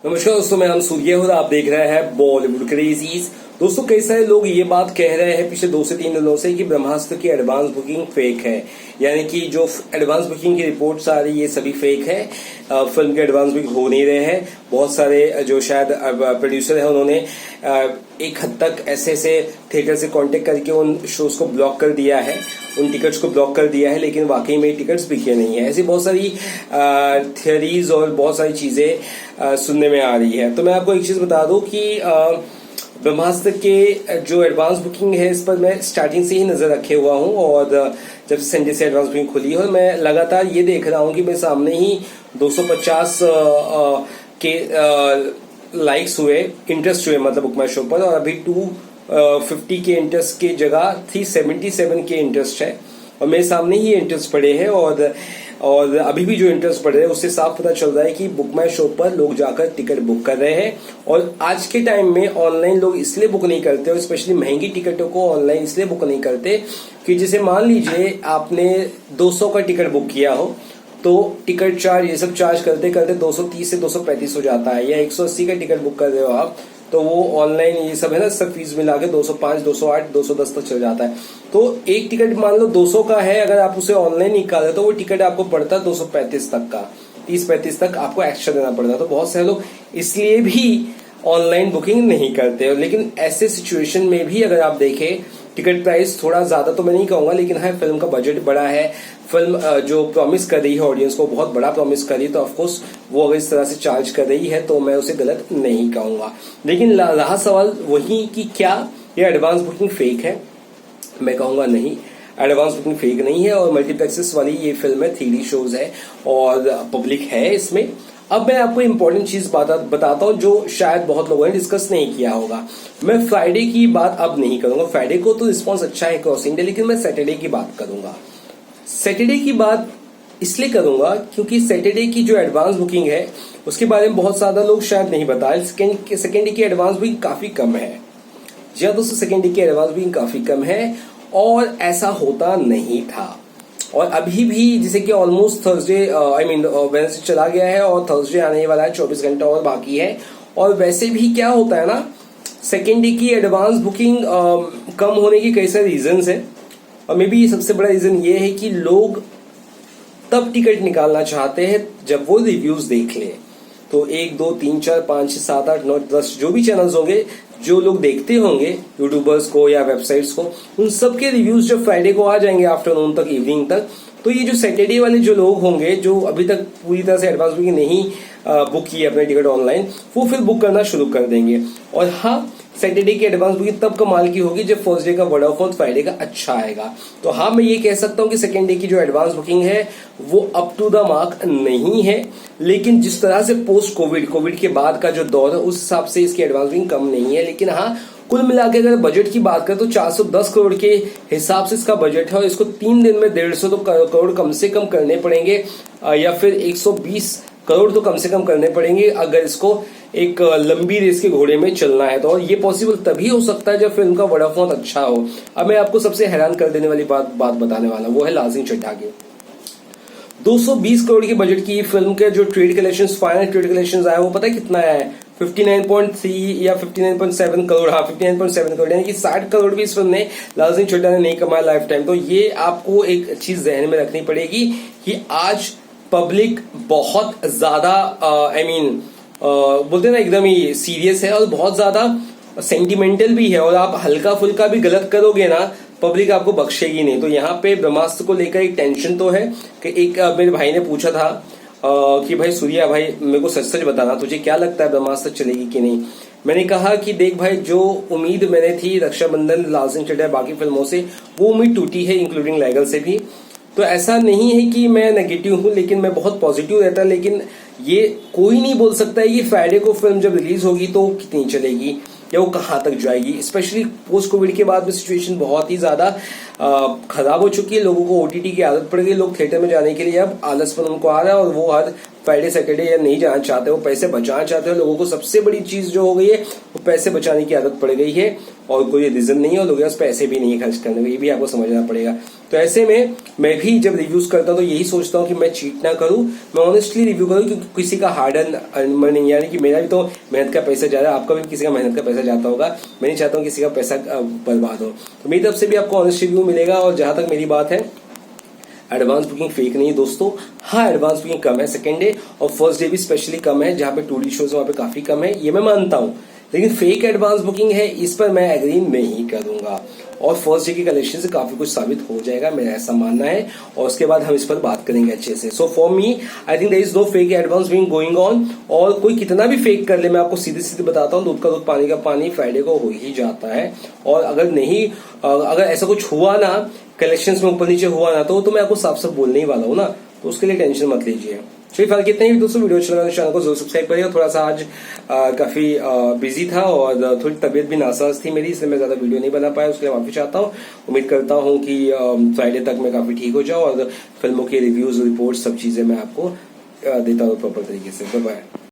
नमस्कार दोस्तों, मैं नाम सूर्य और आप देख रहे हैं बॉलीवुड क्रेजीज। दोस्तों, कई सारे लोग ये बात कह रहे हैं पिछले 2 से 3 दिनों से कि ब्रह्मास्त्र की एडवांस बुकिंग फेक है, यानी कि जो एडवांस बुकिंग की रिपोर्ट्स आ रही है ये सभी फेक है। फिल्म के एडवांस बुकिंग हो नहीं रहे हैं। बहुत सारे जो शायद प्रोड्यूसर है उन्होंने एक हद तक ऐसे थिएटर से कांटेक्ट करके उन शोज को ब्लॉक कर दिया है, उन टिकट्स को ब्लॉक कर दिया है, लेकिन वाकई में टिकट्स बिके नहीं है। ऐसी बहुत सारी थियरीज और बहुत सारी चीजें सुनने में आ रही है। तो मैं आपको एक चीज बता दूं कि ब्रह्मास्त्र के जो एडवांस बुकिंग है इस पर मैं स्टार्टिंग से ही नजर रखे हुआ हूं, और जब संडे से एडवांस बुकिंग खुली है और मैं लगातार ये देख रहा हूं कि मेरे सामने ही 250 के लाइक्स हुए, इंटरेस्ट हुए मतलब बुक माई शो पर, और अभी 250 के इंटरेस्ट की जगह 377 के इंटरेस्ट है, और मेरे सामने ही इंटरेस्ट पड़े हैं। और अभी भी जो इंटरेस्ट पड़ रहे हैं उससे साफ पता चल रहा है कि बुक माई शो पर लोग जाकर टिकट बुक कर रहे हैं। और आज के टाइम में ऑनलाइन लोग इसलिए बुक नहीं करते, और स्पेशली महंगी टिकटों को ऑनलाइन इसलिए बुक नहीं करते कि जैसे मान लीजिए आपने 200 का टिकट बुक किया हो तो टिकट चार्ज ये सब चार्ज करते करते 230 से 235 हो जाता है, या 180 का टिकट बुक कर रहे हो आप तो वो ऑनलाइन ये सब है ना, सब फीस मिला के 205, 208, 210 तक चल जाता है। तो एक टिकट मान लो 200 का है, अगर आप उसे ऑनलाइन निकाले तो वो टिकट आपको पड़ता है 235 तक का, 30-35 तक आपको एक्स्ट्रा देना पड़ता है। तो बहुत सारे लोग इसलिए भी ऑनलाइन बुकिंग नहीं करते। लेकिन ऐसे सिचुएशन में भी अगर आप देखें टिकट प्राइस थोड़ा ज्यादा तो मैं नहीं कहूंगा, लेकिन हाँ फिल्म का बजट बड़ा है, फिल्म जो प्रॉमिस कर रही है ऑडियंस को बहुत बड़ा प्रॉमिस कर रही है, तो ऑफकोर्स वो अगर इस तरह से चार्ज कर रही है तो मैं उसे गलत नहीं कहूंगा। लेकिन रहा सवाल वही कि क्या ये एडवांस बुकिंग फेक है? मैं कहूंगा नहीं, एडवांस बुकिंग फेक नहीं है, और मल्टीप्लेक्सेस वाली ये फिल्म है, 3D शोज है और पब्लिक है इसमें। अब मैं आपको इंपॉर्टेंट चीज बताता हूं जो शायद बहुत लोगों ने डिस्कस नहीं किया होगा। मैं फ्राइडे की बात अब नहीं करूंगा, फ्राइडे को तो रिस्पॉन्स अच्छा है क्रॉस इंडिया, लेकिन मैं सैटरडे की बात करूंगा। सैटरडे की बात इसलिए करूंगा क्योंकि सैटरडे की जो एडवांस बुकिंग है उसके बारे में बहुत ज्यादा लोग शायद नहीं बताए। सेकेंड डे की एडवांस बुकिंग काफी कम है। जी हाँ दोस्तों, सेकेंड डे की एडवांस बुकिंग काफी कम है और ऐसा होता नहीं था। और अभी भी जैसे कि ऑलमोस्ट थर्सडे वेडनेसडे चला गया है और थर्सडे आने वाला है, 24 घंटा और बाकी है। और वैसे भी क्या होता है ना, सेकेंड डे की एडवांस बुकिंग कम होने के कई सारे रीजंस है, और मे बी सबसे बड़ा रीजन ये है कि लोग तब टिकट निकालना चाहते हैं जब वो रिव्यूज देख ले। तो 1, 2, 3, 4, 5, 6, 7, 8, 9, 10 जो भी चैनल्स होंगे, जो लोग देखते होंगे यूट्यूबर्स को या वेबसाइट्स को, उन सब के रिव्यूज जब फ्राइडे को आ जाएंगे आफ्टरनून तक, इवनिंग तक, तो ये जो सैटरडे वाले जो लोग होंगे जो अभी तक पूरी तरह से एडवांस बुकिंग नहीं बुक की है अपने टिकट ऑनलाइन, वो फिर बुक करना शुरू कर देंगे। और हाँ, सैटरडे की एडवांस बुकिंग तब कमाल की होगी जब फर्स्ट डे का वर्ड ऑफ माउथ फ्राइडे का अच्छा आएगा। तो हाँ, मैं ये कह सकता हूँ कि सेकेंड डे की जो एडवांस बुकिंग है वो अप टू द मार्क नहीं है, लेकिन जिस तरह से पोस्ट कोविड के बाद का जो दौर है उस हिसाब से इसकी एडवांस बुकिंग कम नहीं है। लेकिन हाँ, कुल मिला के अगर बजट की बात करें तो 410 करोड़ के हिसाब से इसका बजट है, और इसको 3 दिन में 150 करोड़ कम से कम करने पड़ेंगे, या फिर 120 करोड़ तो कम से कम करने पड़ेंगे अगर इसको एक लंबी रेस के घोड़े में चलना है। तो और ये पॉसिबल तभी हो सकता है जब फिल्म का वर्ड ऑफ माउथ अच्छा हो। अब मैं आपको सबसे हैरान कर देने वाली बात बताने वाला हूं, वो है लाल सिंह चड्ढा की 220 करोड़ के बजट की फिल्म के जो trade collection, final trade collection आया वो पता है कितना है? 59.3 या 59.7 करोड़। हाँ, 59.7 करोड़, यानी कि 60 करोड़ भी इस फिल्म ने, लाल सिंह चड्ढा ने नहीं कमाया लाइफ टाइम। तो ये आपको एक चीज ध्यान में रखनी पड़ेगी कि आज पब्लिक बहुत ज्यादा बोलते हैं ना एकदम ही सीरियस है और बहुत ज्यादा सेंटिमेंटल भी है, और आप हल्का फुल्का भी गलत करोगे ना पब्लिक आपको बख्शेगी नहीं। तो यहाँ पे ब्रह्मास्त्र को लेकर एक टेंशन तो है कि एक मेरे भाई ने पूछा था कि भाई सूर्या भाई मेरे को सच सच बताना, तुझे क्या लगता है ब्रह्मास्त्र चलेगी कि नहीं? मैंने कहा कि देख भाई, जो उम्मीद मैंने थी रक्षाबंधन, लाल सिंह चड्ढा, बाकी फिल्मों से, वो उम्मीद टूटी है, इंक्लूडिंग लाइगल से भी। तो ऐसा नहीं है कि मैं नेगेटिव हूं, लेकिन मैं बहुत पॉजिटिव रहता। लेकिन ये कोई नहीं बोल सकता है कि फ्राइडे को फिल्म जब रिलीज होगी तो कितनी चलेगी या वो कहां तक जाएगी। स्पेशली पोस्ट कोविड के बाद में सिचुएशन बहुत ही ज्यादा खराब हो चुकी है। लोगों को ओटीटी की आदत पड़ गई, लोग थिएटर में जाने के लिए अब आलसपन उनको आ रहा है, और वो हर फ्राइडे सैटरडे या नहीं जाना चाहते हो, पैसे बचाना चाहते हो, लोगों को सबसे बड़ी चीज जो हो गई है वो पैसे बचाने की आदत पड़ गई है और कोई रीजन नहीं है और लोगों के पास पैसे भी नहीं है खर्च करने में, ये भी आपको समझना पड़ेगा। तो ऐसे में मैं भी जब रिव्यूज करता हूँ तो यही सोचता हूँ कि मैं चीट ना करूँ, मैं ऑनेस्टली रिव्यू करूँ, क्योंकि किसी का हार्ड अर्न मनी, यानी कि मेरा भी तो मेहनत का पैसा जा रहा है, आपका भी किसी का मेहनत का पैसा जाता होगा, मैं नहीं चाहता हूँ किसी का पैसा बर्बाद हो। तो मेरी तरफ से भी आपको ऑनेस्ट रिव्यू मिलेगा। और जहां तक मेरी बात है, एडवांस बुकिंग फेक नहीं है दोस्तों। हाँ, एडवांस बुकिंग कम है, सेकंड डे और फर्स्ट डे भी स्पेशली कम है, जहां पे 2D शोज वहां पे काफी कम है, ये मैं मानता हूं। लेकिन फेक एडवांस बुकिंग है, इस पर मैं एग्री नहीं करूंगा और फर्स्ट डे की कलेक्शन से काफी कुछ साबित हो जाएगा, मेरा ऐसा मानना है। और उसके बाद हम इस पर बात करेंगे अच्छे से। So for me I think there is no fake advance booking going on. और कोई कितना भी फेक कर ले, मैं आपको सीधे सीधे बताता हूँ, दूध का दूध पानी का पानी फ्राइडे को हो ही जाता है। और अगर ऐसा कुछ हुआ ना, कलेक्शंस में ऊपर नीचे हुआ ना, तो मैं आपको साफ साफ बोलने ही वाला हूँ ना, तो उसके लिए टेंशन मत लीजिए। चलिए फिलहाल कितने ही दोस्तों, वीडियो अच्छा लगा तो चैनल को जरूर सब्सक्राइब करिएगा। थोड़ा सा आज काफी बिजी था और थोड़ी तबीयत भी नासाज थी मेरी, इसलिए मैं ज्यादा वीडियो नहीं बना पाया, उसके लिए माफी चाहता हूँ। उम्मीद करता हूँ कि फ्राइडे तक मैं काफी ठीक हो जाऊँ और फिल्मों के रिव्यूज, रिपोर्ट, सब चीजें मैं आपको देता हूँ प्रॉपर तरीके से। Bye bye.